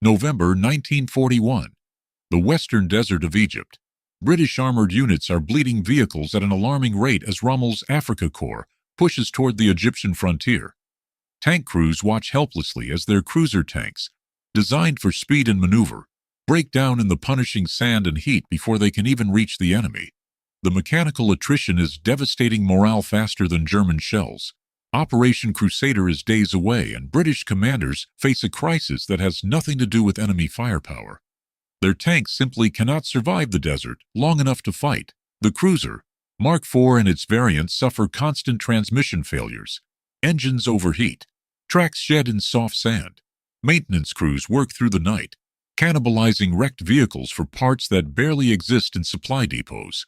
November 1941. The Western Desert of Egypt. British armored units are bleeding vehicles at an alarming rate as Rommel's Afrika Corps pushes toward the Egyptian frontier. Tank crews watch helplessly as their cruiser tanks, designed for speed and maneuver, break down in the punishing sand and heat before they can even reach the enemy. The mechanical attrition is devastating morale faster than German shells. Operation Crusader is days away, and British commanders face a crisis that has nothing to do with enemy firepower. Their tanks simply cannot survive the desert long enough to fight. The cruiser, Mark IV and its variants suffer constant transmission failures. Engines overheat. Tracks shed in soft sand. Maintenance crews work through the night, cannibalizing wrecked vehicles for parts that barely exist in supply depots.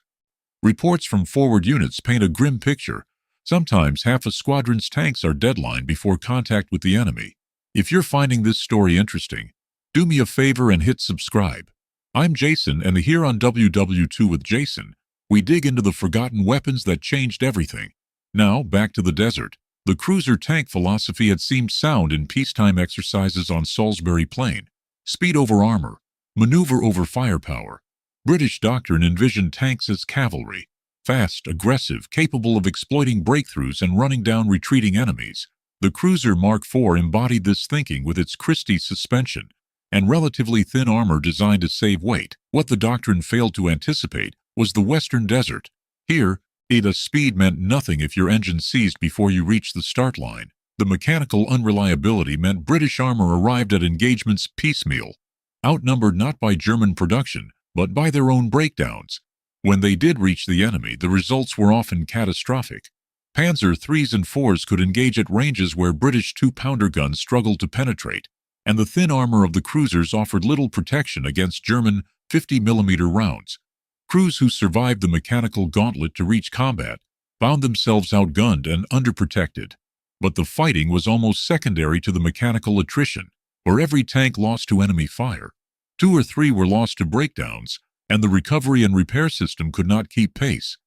Reports from forward units paint a grim picture. Sometimes half a squadron's tanks are deadline before contact with the enemy. If you're finding this story interesting, do me a favor and hit subscribe. I'm Jason, and here on WW2 with Jason, we dig into the forgotten weapons that changed everything. Now, back to the desert. The cruiser tank philosophy had seemed sound in peacetime exercises on Salisbury Plain. Speed over armor, maneuver over firepower. British doctrine envisioned tanks as cavalry, fast, aggressive, capable of exploiting breakthroughs and running down retreating enemies. The cruiser Mark IV embodied this thinking with its Christie suspension and relatively thin armor designed to save weight. What the doctrine failed to anticipate was the Western Desert. Here, speed meant nothing if your engine seized before you reached the start line. The mechanical unreliability meant British armor arrived at engagements piecemeal, outnumbered not by German production, but by their own breakdowns. When they did reach the enemy, the results were often catastrophic. Panzer IIIs and IVs could engage at ranges where British 2-pounder guns struggled to penetrate, and the thin armor of the cruisers offered little protection against German 50mm rounds. Crews who survived the mechanical gauntlet to reach combat found themselves outgunned and underprotected. But the fighting was almost secondary to the mechanical attrition. For every tank lost to enemy fire, 2 or 3 were lost to breakdowns, and the recovery and repair system could not keep pace.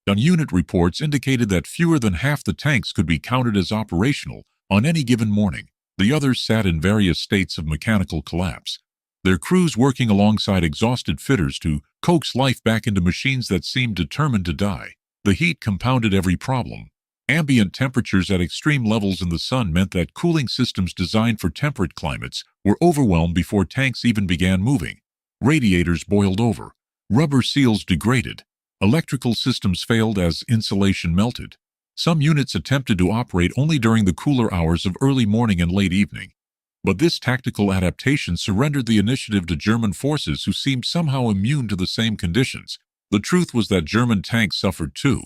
On-unit reports indicated that fewer than half the tanks could be counted as operational on any given morning. The others sat in various states of mechanical collapse, their crews working alongside exhausted fitters to coax life back into machines that seemed determined to die. The heat compounded every problem. Ambient temperatures at extreme levels in the sun meant that cooling systems designed for temperate climates were overwhelmed before tanks even began moving. Radiators boiled over. Rubber seals degraded. Electrical systems failed as insulation melted. Some units attempted to operate only during the cooler hours of early morning and late evening. But this tactical adaptation surrendered the initiative to German forces who seemed somehow immune to the same conditions. The truth was that German tanks suffered too.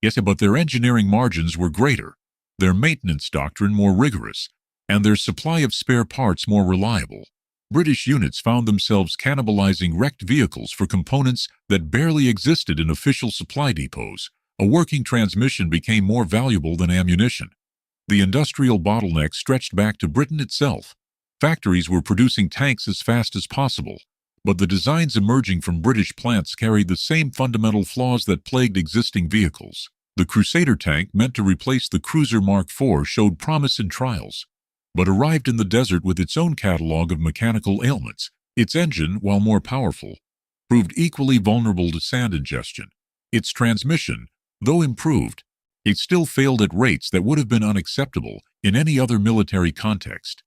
Yes, but their engineering margins were greater, their maintenance doctrine more rigorous, and their supply of spare parts more reliable. British units found themselves cannibalizing wrecked vehicles for components that barely existed in official supply depots. A working transmission became more valuable than ammunition. The industrial bottleneck stretched back to Britain itself. Factories were producing tanks as fast as possible, but the designs emerging from British plants carried the same fundamental flaws that plagued existing vehicles. The Crusader tank, meant to replace the cruiser Mark IV, showed promise in trials, but arrived in the desert with its own catalog of mechanical ailments. Its engine, while more powerful, proved equally vulnerable to sand ingestion. Its transmission, though improved, it still failed at rates that would have been unacceptable in any other military context.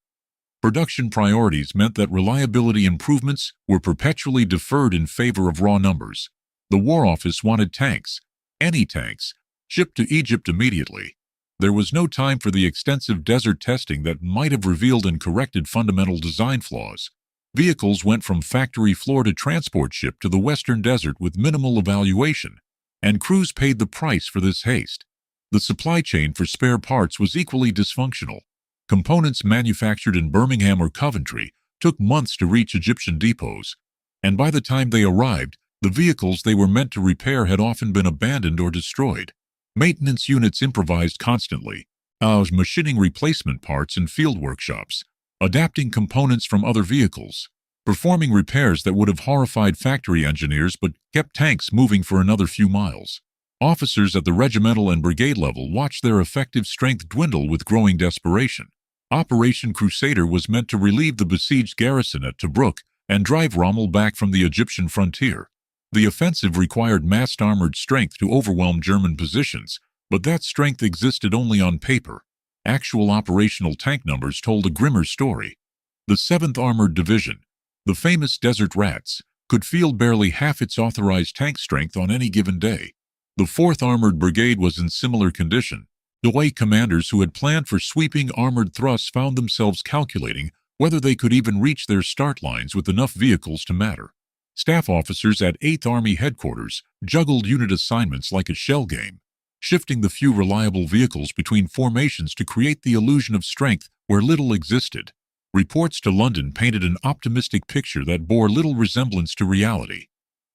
Production priorities meant that reliability improvements were perpetually deferred in favor of raw numbers. The War Office wanted tanks, any tanks, shipped to Egypt immediately. There was no time for the extensive desert testing that might have revealed and corrected fundamental design flaws. Vehicles went from factory floor to transport ship to the Western Desert with minimal evaluation, and crews paid the price for this haste. The supply chain for spare parts was equally dysfunctional. Components manufactured in Birmingham or Coventry took months to reach Egyptian depots, and by the time they arrived, the vehicles they were meant to repair had often been abandoned or destroyed. Maintenance units improvised constantly, machining replacement parts in field workshops, adapting components from other vehicles, performing repairs that would have horrified factory engineers but kept tanks moving for another few miles. Officers at the regimental and brigade level watched their effective strength dwindle with growing desperation. Operation Crusader was meant to relieve the besieged garrison at Tobruk and drive Rommel back from the Egyptian frontier. The offensive required massed armored strength to overwhelm German positions, but that strength existed only on paper. Actual operational tank numbers told a grimmer story. The 7th Armored Division, the famous Desert Rats, could field barely half its authorized tank strength on any given day. The 4th Armored Brigade was in similar condition. The way commanders who had planned for sweeping armored thrusts found themselves calculating whether they could even reach their start lines with enough vehicles to matter. Staff officers at 8th Army Headquarters juggled unit assignments like a shell game, shifting the few reliable vehicles between formations to create the illusion of strength where little existed. Reports to London painted an optimistic picture that bore little resemblance to reality.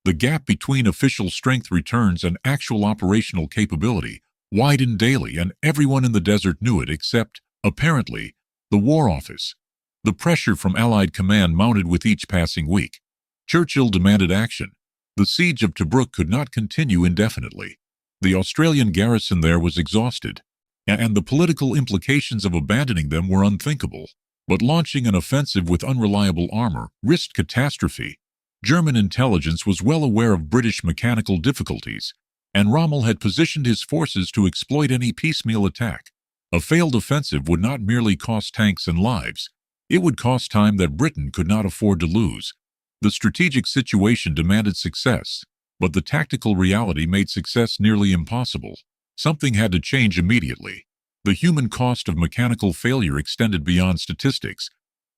The gap between official strength returns and actual operational capability widened daily, and everyone in the desert knew it except, apparently, the War Office. The pressure from Allied command mounted with each passing week. Churchill demanded action. The siege of Tobruk could not continue indefinitely. The Australian garrison there was exhausted, and the political implications of abandoning them were unthinkable. But launching an offensive with unreliable armor risked catastrophe. German intelligence was well aware of British mechanical difficulties, and Rommel had positioned his forces to exploit any piecemeal attack. A failed offensive would not merely cost tanks and lives, it would cost time that Britain could not afford to lose. The strategic situation demanded success, but the tactical reality made success nearly impossible. Something had to change immediately. The human cost of mechanical failure extended beyond statistics.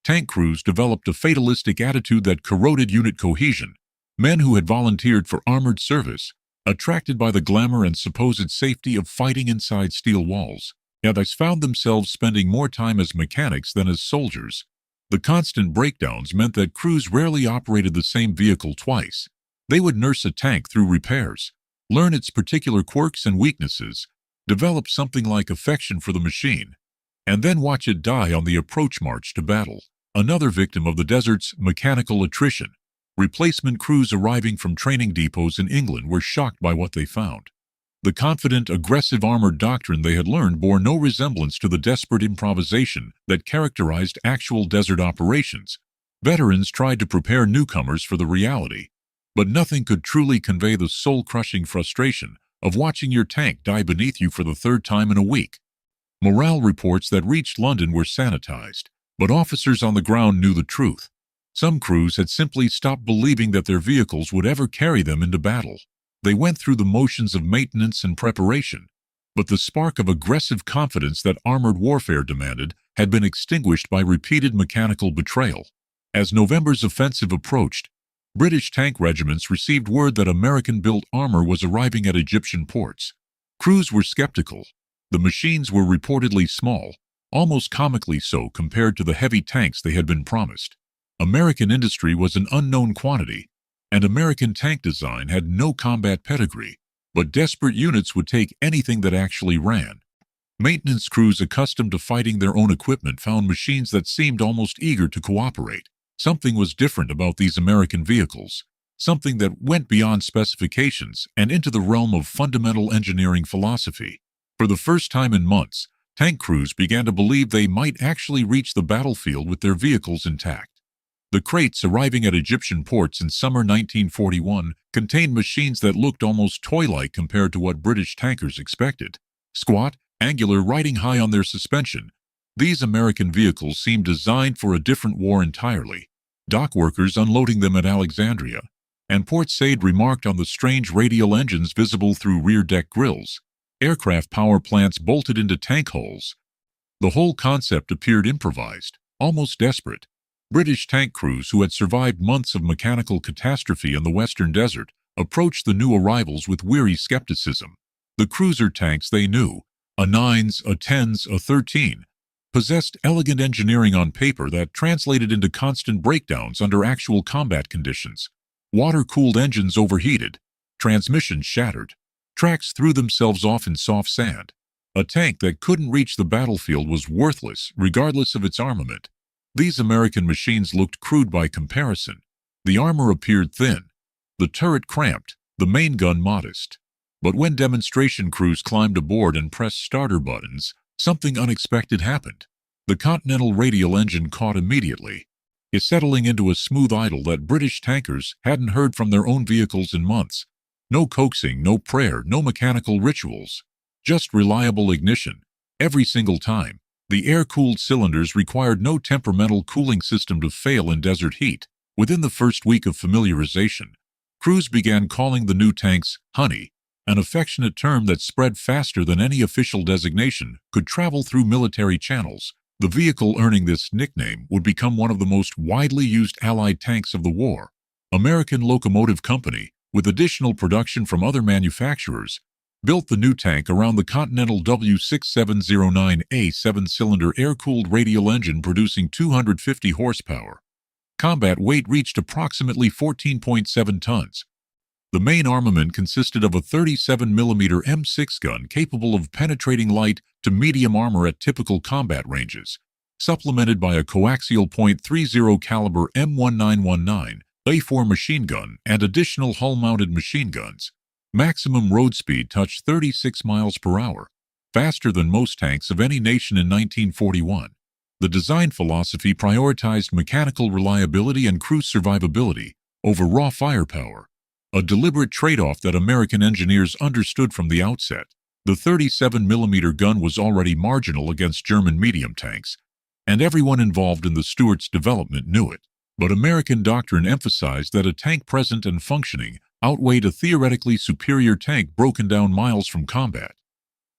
Tank crews developed a fatalistic attitude that corroded unit cohesion. Men who had volunteered for armored service, attracted by the glamour and supposed safety of fighting inside steel walls, yet found themselves spending more time as mechanics than as soldiers. The constant breakdowns meant that crews rarely operated the same vehicle twice. They would nurse a tank through repairs, learn its particular quirks and weaknesses, develop something like affection for the machine, and then watch it die on the approach march to battle. Another victim of the desert's mechanical attrition. Replacement crews arriving from training depots in England were shocked by what they found. The confident, aggressive armored doctrine they had learned bore no resemblance to the desperate improvisation that characterized actual desert operations. Veterans tried to prepare newcomers for the reality, but nothing could truly convey the soul-crushing frustration of watching your tank die beneath you for the 3rd time in a week. Morale reports that reached London were sanitized, but officers on the ground knew the truth. Some crews had simply stopped believing that their vehicles would ever carry them into battle. They went through the motions of maintenance and preparation, but the spark of aggressive confidence that armored warfare demanded had been extinguished by repeated mechanical betrayal. As November's offensive approached, British tank regiments received word that American-built armor was arriving at Egyptian ports. Crews were skeptical. The machines were reportedly small, almost comically so compared to the heavy tanks they had been promised. American industry was an unknown quantity, and American tank design had no combat pedigree, but desperate units would take anything that actually ran. Maintenance crews accustomed to fighting their own equipment found machines that seemed almost eager to cooperate. Something was different about these American vehicles, something that went beyond specifications and into the realm of fundamental engineering philosophy. For the first time in months, tank crews began to believe they might actually reach the battlefield with their vehicles intact. The crates arriving at Egyptian ports in summer 1941 contained machines that looked almost toy-like compared to what British tankers expected. Squat, angular, riding high on their suspension, these American vehicles seemed designed for a different war entirely. Dock workers unloading them at Alexandria, and Port Said remarked on the strange radial engines visible through rear deck grills. Aircraft power plants bolted into tank hulls. The whole concept appeared improvised, almost desperate. British tank crews who had survived months of mechanical catastrophe in the western desert approached the new arrivals with weary skepticism. The cruiser tanks they knew, a 9s, a 10s, a 13, possessed elegant engineering on paper that translated into constant breakdowns under actual combat conditions. Water-cooled engines overheated, transmissions shattered, tracks threw themselves off in soft sand. A tank that couldn't reach the battlefield was worthless, regardless of its armament. These American machines looked crude by comparison. The armor appeared thin, the turret cramped, the main gun modest. But when demonstration crews climbed aboard and pressed starter buttons, something unexpected happened. The Continental radial engine caught immediately, is settling into a smooth idle that British tankers hadn't heard from their own vehicles in months. No coaxing, no prayer, no mechanical rituals. Just reliable ignition. Every single time. The air-cooled cylinders required no temperamental cooling system to fail in desert heat. Within the first week of familiarization, crews began calling the new tanks Honey, an affectionate term that spread faster than any official designation could travel through military channels. The vehicle earning this nickname would become one of the most widely used Allied tanks of the war. American Locomotive Company, with additional production from other manufacturers, built the new tank around the Continental W6709A 7-cylinder air-cooled radial engine producing 250 horsepower. Combat weight reached approximately 14.7 tons. The main armament consisted of a 37mm M6 gun capable of penetrating light to medium armor at typical combat ranges, supplemented by a coaxial .30 caliber M1919 A4 machine gun and additional hull-mounted machine guns. Maximum road speed touched 36 miles per hour, faster than most tanks of any nation in 1941. The design philosophy prioritized mechanical reliability and crew survivability over raw firepower, a deliberate trade-off that American engineers understood from the outset. The 37mm gun was already marginal against German medium tanks, and everyone involved in the Stuart's development knew it. But American doctrine emphasized that a tank present and functioning outweighed a theoretically superior tank broken down miles from combat.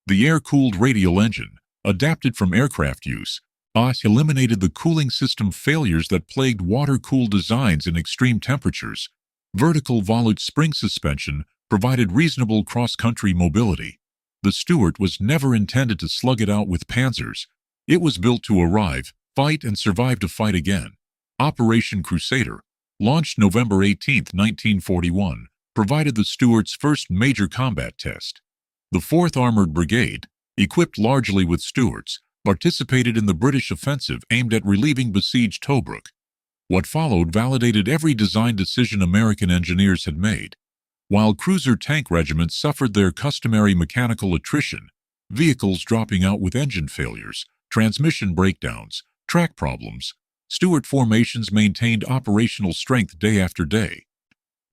The air-cooled radial engine, adapted from aircraft use, eliminated the cooling system failures that plagued water-cooled designs in extreme temperatures. Vertical volute spring suspension provided reasonable cross-country mobility. The Stuart was never intended to slug it out with panzers. It was built to arrive, fight, and survive to fight again. Operation Crusader, launched November 18, 1941, provided the Stuart's first major combat test. The 4th Armored Brigade, equipped largely with Stuarts, participated in the British offensive aimed at relieving besieged Tobruk. What followed validated every design decision American engineers had made. While cruiser tank regiments suffered their customary mechanical attrition, vehicles dropping out with engine failures, transmission breakdowns, track problems, Stuart formations maintained operational strength day after day.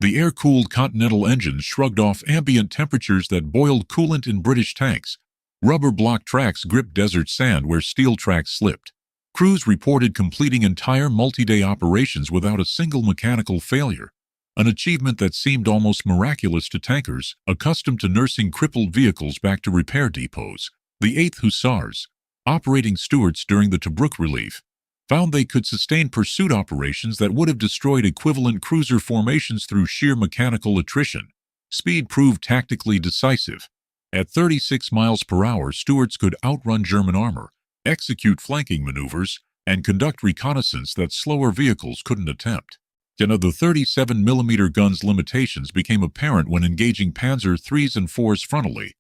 The air-cooled Continental engines shrugged off ambient temperatures that boiled coolant in British tanks. Rubber block tracks gripped desert sand where steel tracks slipped. Crews reported completing entire multi-day operations without a single mechanical failure, an achievement that seemed almost miraculous to tankers accustomed to nursing crippled vehicles back to repair depots. The 8th Hussars, operating Stuarts during the Tobruk relief, found they could sustain pursuit operations that would have destroyed equivalent cruiser formations through sheer mechanical attrition. Speed proved tactically decisive. At 36 miles per hour, Stuarts could outrun German armor, execute flanking maneuvers, and conduct reconnaissance that slower vehicles couldn't attempt. The 37mm gun's limitations became apparent when engaging Panzer IIIs and IVs frontally,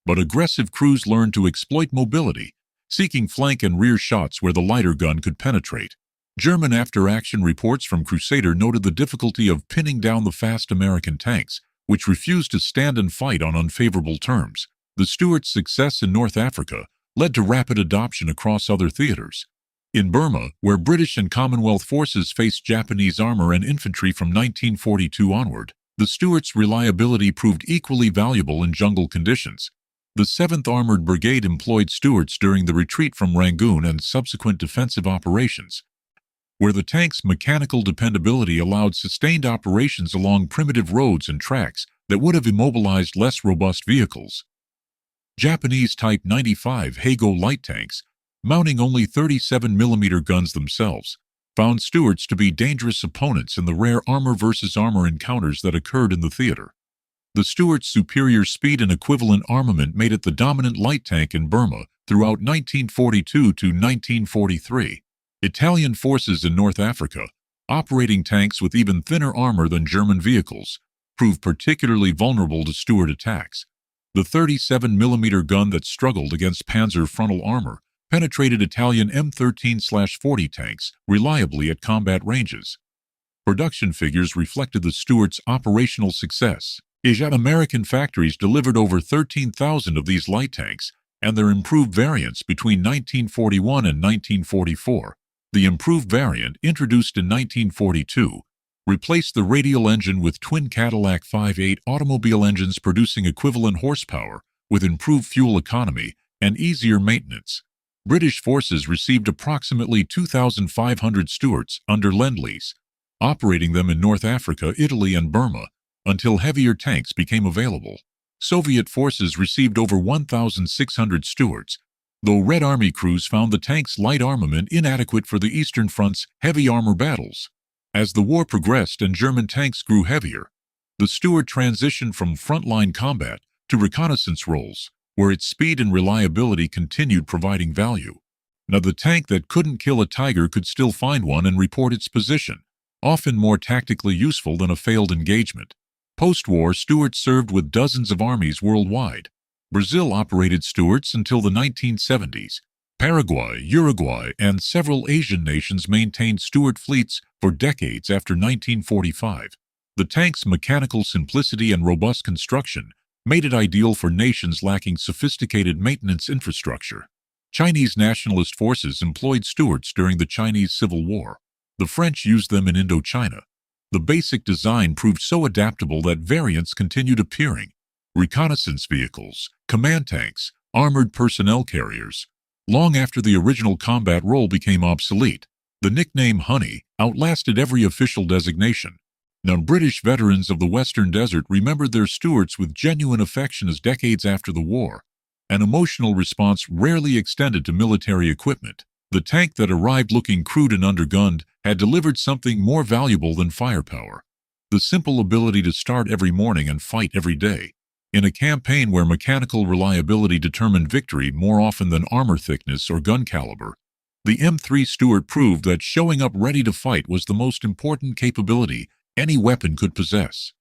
but aggressive crews learned to exploit mobility, seeking flank and rear shots where the lighter gun could penetrate. German after-action reports from Crusader noted the difficulty of pinning down the fast American tanks, which refused to stand and fight on unfavorable terms. The Stuart's success in North Africa led to rapid adoption across other theaters. In Burma, where British and Commonwealth forces faced Japanese armor and infantry from 1942 onward, the Stuart's reliability proved equally valuable in jungle conditions. The 7th Armored Brigade employed Stuarts during the retreat from Rangoon and subsequent defensive operations, where the tank's mechanical dependability allowed sustained operations along primitive roads and tracks that would have immobilized less robust vehicles. Japanese Type 95 Heigo light tanks, mounting only 37mm guns themselves, found Stuarts to be dangerous opponents in the rare armor-versus-armor encounters that occurred in the theater. The Stuart's superior speed and equivalent armament made it the dominant light tank in Burma throughout 1942 to 1943. Italian forces in North Africa, operating tanks with even thinner armor than German vehicles, proved particularly vulnerable to Stuart attacks. The 37mm gun that struggled against Panzer frontal armor penetrated Italian M13/40 tanks reliably at combat ranges. Production figures reflected the Stuart's operational success. American factories delivered over 13,000 of these light tanks, and their improved variants between 1941 and 1944. The improved variant, introduced in 1942, replaced the radial engine with twin Cadillac 5.8 automobile engines producing equivalent horsepower with improved fuel economy and easier maintenance. British forces received approximately 2,500 Stuarts under Lend-Lease, operating them in North Africa, Italy, and Burma until heavier tanks became available. Soviet forces received over 1,600 Stuarts, though Red Army crews found the tank's light armament inadequate for the Eastern Front's heavy armor battles. As the war progressed and German tanks grew heavier, the Stuart transitioned from frontline combat to reconnaissance roles, where its speed and reliability continued providing value. Now, the tank that couldn't kill a tiger could still find one and report its position, often more tactically useful than a failed engagement. Post-war, Stuarts served with dozens of armies worldwide. Brazil operated Stuarts until the 1970s. Paraguay, Uruguay, and several Asian nations maintained Stuart fleets for decades after 1945. The tank's mechanical simplicity and robust construction made it ideal for nations lacking sophisticated maintenance infrastructure. Chinese nationalist forces employed Stuarts during the Chinese Civil War. The French used them in Indochina. The basic design proved so adaptable that variants continued appearing: reconnaissance vehicles, command tanks, armored personnel carriers. Long after the original combat role became obsolete, the nickname Honey outlasted every official designation. Now, British veterans of the Western Desert remembered their Stuarts with genuine affection as decades after the war. An emotional response rarely extended to military equipment. The tank that arrived looking crude and undergunned had delivered something more valuable than firepower: the simple ability to start every morning and fight every day. In a campaign where mechanical reliability determined victory more often than armor thickness or gun caliber, the M3 Stuart proved that showing up ready to fight was the most important capability any weapon could possess.